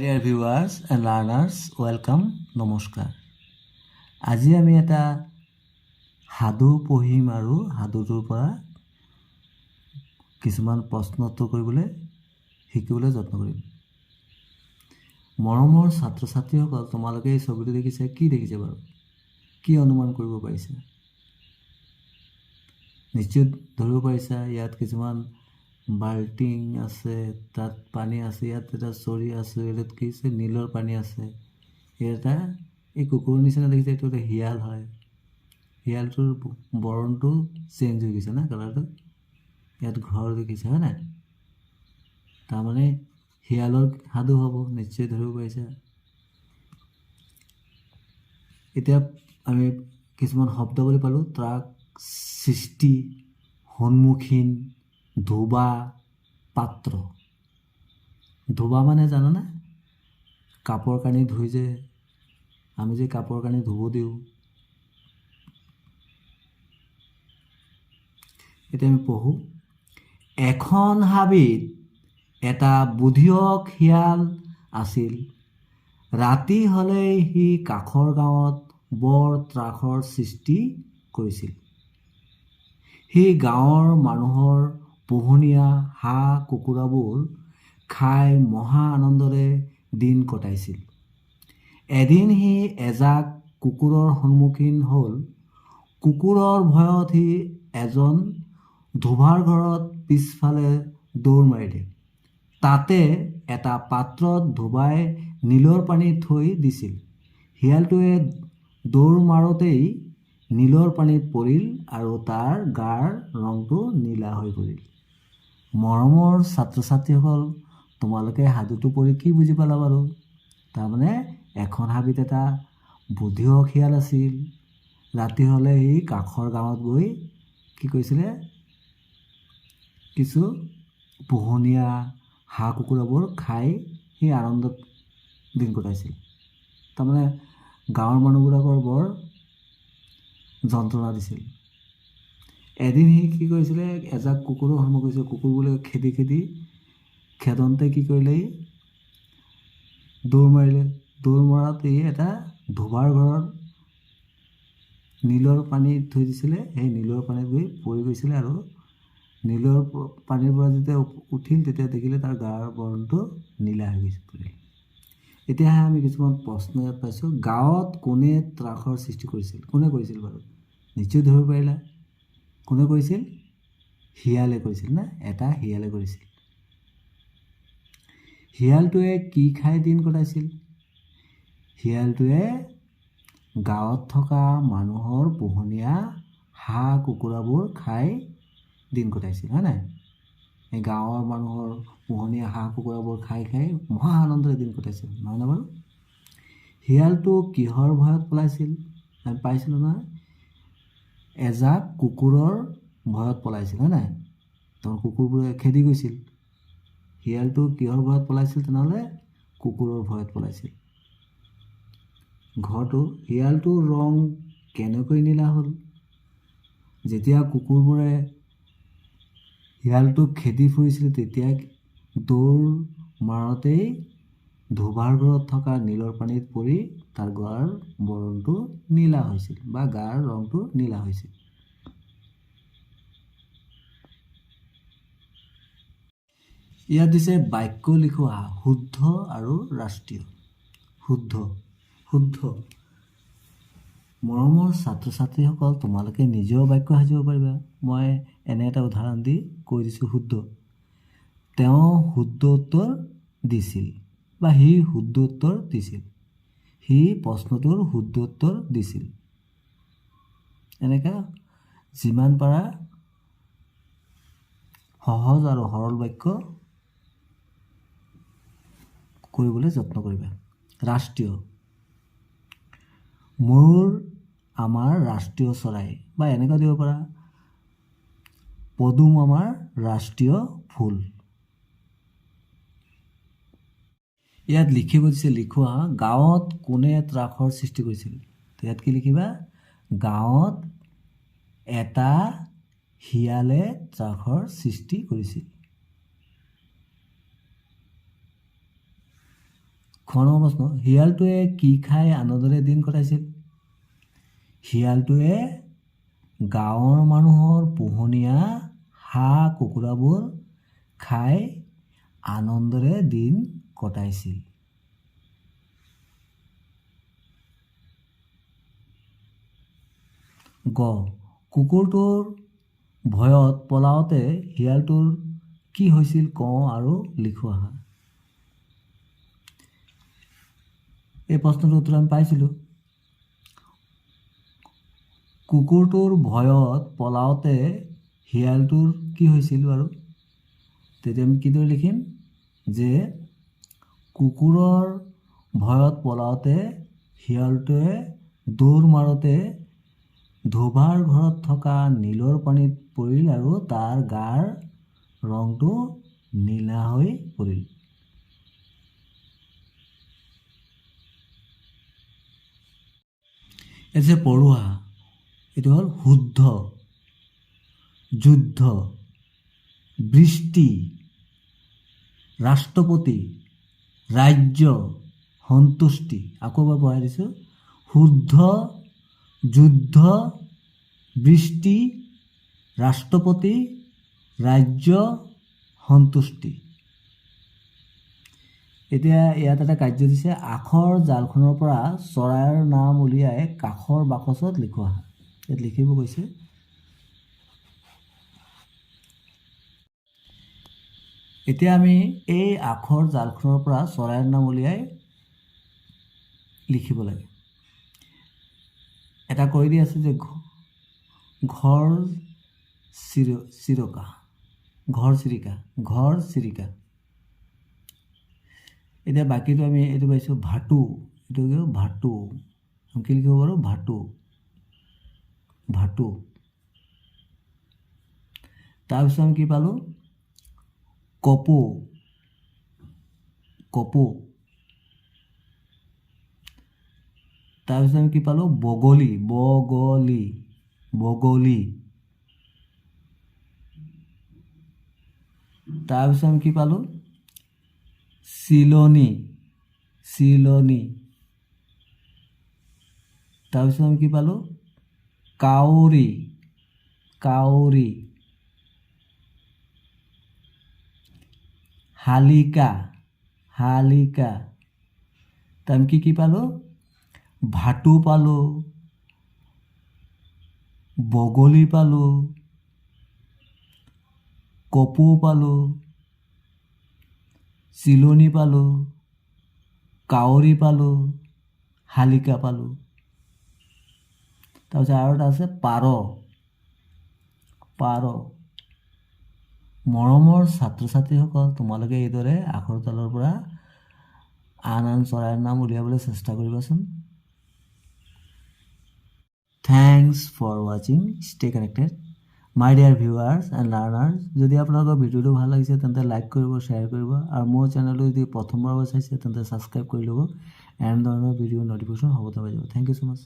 Dear viewers and learners, welcome, নমস্কাৰ। আজি আমি এটা সাধু পঢ়িম আৰু সাধুটোৰ পৰা কিছুমান প্ৰশ্ন উত্তৰ কৰিবলৈ শিকিবলৈ যত্ন কৰিম। মৰমৰ ছাত্ৰ ছাত্ৰীসকল, তোমালোকে এই ছবিটো দেখিছে, কি দেখিছে বাৰু? কি অনুমান কৰিব পাৰিছা? নিশ্চয় ধৰিব পাৰিছা। ইয়াত কিছুমান বাল্টিং আছে, তাত পানী আছে, ইয়াত এটা চৰি আছে, ইয়াত কি আছে, নীলৰ পানী আছে। এটা এই কুকুৰৰ নিচিনা দেখিছে, এইটো এটা শিয়াল হয়। শিয়ালটোৰ বৰণটো চেঞ্জ হৈ গৈছে না, কালাৰটো। ইয়াত ঘৰ দেখিছে, হয় নাই? তাৰমানে শিয়ালৰ সাধু হ'ব, নিশ্চয় ধৰিব পাৰিছা। এতিয়া আমি কিছুমান শব্দাৱলী পালোঁ। ত্ৰাক, সৃষ্টি, সন্মুখীন, ধোবা, পাত্ৰ। ধোবা মানে জানানে? কাপোৰ কানি ধুই যে আমি যে কাপোৰ কানি ধুব দিওঁ। এতিয়া আমি পঢ়োঁ। এখন হাবিত এটা বুধিয়ক শিয়াল আছিল। ৰাতি হ'লেই সি কাষৰ গাঁৱত বৰ ত্ৰাসৰ সৃষ্টি কৰিছিল। সি গাঁৱৰ মানুহৰ পোহনীয়া হাঁহ কুকুৰাবোৰ খাই মহা আনন্দৰে দিন কটাইছিল। এদিন সি এজাক কুকুৰৰ সন্মুখীন হ'ল। কুকুৰৰ ভয়ত সি এজন ধোবাৰ ঘৰত পিছফালে দৌৰ মাৰিলে। তাতে এটা পাত্ৰত ধোবাই নীলৰ পানী থৈ দিছিল। শিয়ালটোৱে দৌৰ মাৰোঁতেই নীলৰ পানীত পৰিল আৰু তাৰ গাৰ ৰংটো নীলা হৈ পৰিল। মৰমৰ ছাত্ৰ ছাত্ৰীসকল, তোমালোকে সাধুটো পঢ়ি কি বুজি পালা বাৰু? তাৰমানে এখন হাবিত এটা বুধিয়ক শিয়াল আছিল। ৰাতি হ'লে সি কাষৰ গাঁৱত গৈ কি কৰিছিলে? কিছু পোহনীয়া হাঁহ কুকুৰাবোৰ খাই সি আনন্দত দিন কটাইছিল। তাৰমানে গাঁৱৰ মানুহবিলাকৰ বৰ যন্ত্ৰণা দিছিল। এদিন সি কি কৰিছিলে? এজাক কুকুৰৰ সন্মুখীন কৰিছিল। কুকুৰবোৰে খেদি খেদি খেদনতে কি কৰিলে? দৌৰ মাৰিলে। দৌৰ মৰাত ই এটা ধোবাৰ ঘৰত নীলৰ পানী থৈ দিছিলে। সেই নীলৰ পানীত গৈ পৰি গৈছিলে আৰু নীলৰ পানীৰ পৰা যেতিয়া উঠিল, তেতিয়া দেখিলে তাৰ গাৰ বৰণটো নীলা হৈ পৰিল। এতিয়াহে আমি কিছুমান প্ৰশ্ন ইয়াত পাইছোঁ। গাঁৱত কোনে ত্ৰাসৰ সৃষ্টি কৰিছিল? কোনে কৰিছিল বাৰু? নিশ্চয় ধৰিব পাৰিলা। কোনে কৰিছিল? শিয়ালে কৰিছিল না? এটা শিয়ালে কৰিছিল। শিয়ালটোৱে কি খাই দিন কটাইছিল? শিয়ালটোৱে গাঁৱত থকা মানুহৰ পোহনীয়া হাঁহ কুকুৰাবোৰ খাই দিন কটাইছিল, হয় নাই? এই গাঁৱৰ মানুহৰ পোহনীয়া হাঁহ কুকুৰাবোৰ খাই খাই মহা আনন্দৰে দিন কটাইছিল, নহয়নে বাৰু? শিয়ালটো কিহৰ ভয়ত পলাইছিল? আমি পাইছিলোঁ নহয়, এজাক কুকুৰৰ ভয়ত পলাইছিল, হয় নাই? তাৰ কুকুৰবোৰে খেদি গৈছিল। শিয়ালটো কিহৰ ভয়ত পলাইছিল তেনেহ'লে? কুকুৰৰ ভয়ত পলাইছিল। ঘৰটো শিয়ালটোৰ ৰং কেনেকৈ নীলা হ'ল? যেতিয়া কুকুৰবোৰে শিয়ালটোক খেদি ফুৰিছিল, তেতিয়া দৌৰ মাৰোঁতেই ধোবাৰ ঘৰত থকা নীলৰ পানীত পৰি তাৰ গাৰ বৰণটো নীলা হৈছিল বা গাৰ ৰংটো নীলা হৈছিল। ইয়াত দিছে বাক্য লিখোৱা শুদ্ধ আৰু ৰাষ্ট্ৰীয়। শুদ্ধ শুদ্ধ। মৰমৰ ছাত্ৰ ছাত্ৰীসকল, তোমালোকে নিজেও বাক্য সাজিব পাৰিবা। মই এনে এটা উদাহৰণ দি কৈ দিছোঁ শুদ্ধ। তেওঁ শুদ্ধ উত্তৰ দিছিল বা সি শুদ্ধ উত্তৰ দিছিল। সি প্ৰশ্নটোৰ শুদ্ধ উত্তৰ দিছিল। এনেকৈ যিমান পাৰা সহজ আৰু সৰল বাক্য কৰিবলৈ যত্ন কৰিবা। ৰাষ্ট্ৰীয়। ময়ূৰ আমাৰ ৰাষ্ট্ৰীয় চৰাই, বা এনেকুৱা দিব পাৰা, পদুম আমাৰ ৰাষ্ট্ৰীয় ফুল। ইয়াত লিখিব দিছে, লিখোৱা গাঁৱত কোনে ত্ৰাসৰ সৃষ্টি কৰিছিল? ইয়াত কি লিখিবা? গাঁৱত এটা শিয়ালে ত্ৰাসৰ সৃষ্টি কৰিছিল। খ নম্বৰ প্ৰশ্ন, শিয়ালটোৱে কি খাই আনন্দৰে দিন কটাইছিল? শিয়ালটোৱে গাঁৱৰ মানুহৰ পোহনীয়া হাঁহ কুকুৰাবোৰ খাই আনন্দৰে দিন কটাইছিল। গ, কুকুৰটোৰ ভয়ত পলাওঁতে শিয়ালটোৰ কি হৈছিল কওঁ আৰু লিখো আহা। এই প্ৰশ্নটোৰ উত্তৰ আমি পাইছিলোঁ। কুকুৰটোৰ ভয়ত পলাওঁতে শিয়ালটোৰ কি হৈছিল বাৰু? তেতিয়া আমি কিদৰে লিখিম যে কুকুৰৰ ভয়ত পলাওঁতে শিয়ালটোৱে দৌৰ মাৰোঁতে ধোবাৰ ঘৰত থকা নীলৰ পানীত পৰিল আৰু তাৰ গাৰ ৰংটো নীলা হৈ পৰিল। এই যে পঢ়োৱা, এইটো হ'ল শুদ্ধ, যুদ্ধ, বৃষ্টি, ৰাষ্ট্ৰপতি, ৰাজ্য, সন্তুষ্টি। আকৌ এবাৰ পঢ়াই দিছোঁ, শুদ্ধ, যুদ্ধ, বৃষ্টি, ৰাষ্ট্ৰপতি, ৰাজ্য, সন্তুষ্টি। এতিয়া ইয়াত এটা কাৰ্য দিছে, আখৰ জালখনৰ পৰা চৰাইৰ নাম উলিয়াই কাষৰ বাকচত লিখোৱা। ইয়াত লিখিব কৈছে। এতিয়া আমি এই আখৰ জালখনৰ পৰা চৰাইৰ নাম উলিয়াই লিখিব লাগে। এটা কৈ দি আছে যে ঘৰ চিৰিকা, ঘৰ চিৰিকা, ঘৰ চিৰিকা। এতিয়া বাকীটো আমি এইটো পাইছোঁ ভাটু, এইটো কি ভাটু, আমি কি লিখিব পাৰোঁ ভাটু, ভাটু। তাৰপিছত আমি কি পালোঁ কপৌ, কপৌ। তাৰপিছত আমি কি পালোঁ বগলী, বগলী, বগলী। তাৰপিছত আমি কি পালোঁ চিলনী, চিলনী। তাৰপিছত আমি কি পালোঁ কাউৰী, কাউৰী। শালিকা, শালিকা। তাৰ আমি কি পালোঁ ভাটু পালোঁ, বগলী পালোঁ, কপৌ পালোঁ, চিলনী পালোঁ, কাউৰী পালোঁ, শালিকা পালোঁ। তাৰপিছত আৰু এটা আছে পাৰ, পাৰ। মৰমৰ ছাত্ৰ ছাত্ৰীসকল, তোমালোকে এইদৰে আখৰ জালৰ পৰা আন আন চৰাইৰ নাম উলিয়াবলৈ চেষ্টা কৰিবাচোন। Thanks for watching. Stay connected. My dear viewers and learners, যদি আপোনালোকৰ ভিডিঅ'টো ভাল লাগিছে তেন্তে লাইক কৰিব, শ্বেয়াৰ কৰিব, আৰু মোৰ চেনেলটো যদি প্ৰথমবাৰ চাইছে তেন্তে ছাবস্ক্ৰাইব কৰি ল'ব। এনেধৰণৰ ভিডিঅ' ন'টিফিকেশ্যন হ'ব পাই যাব। Thank you so' much.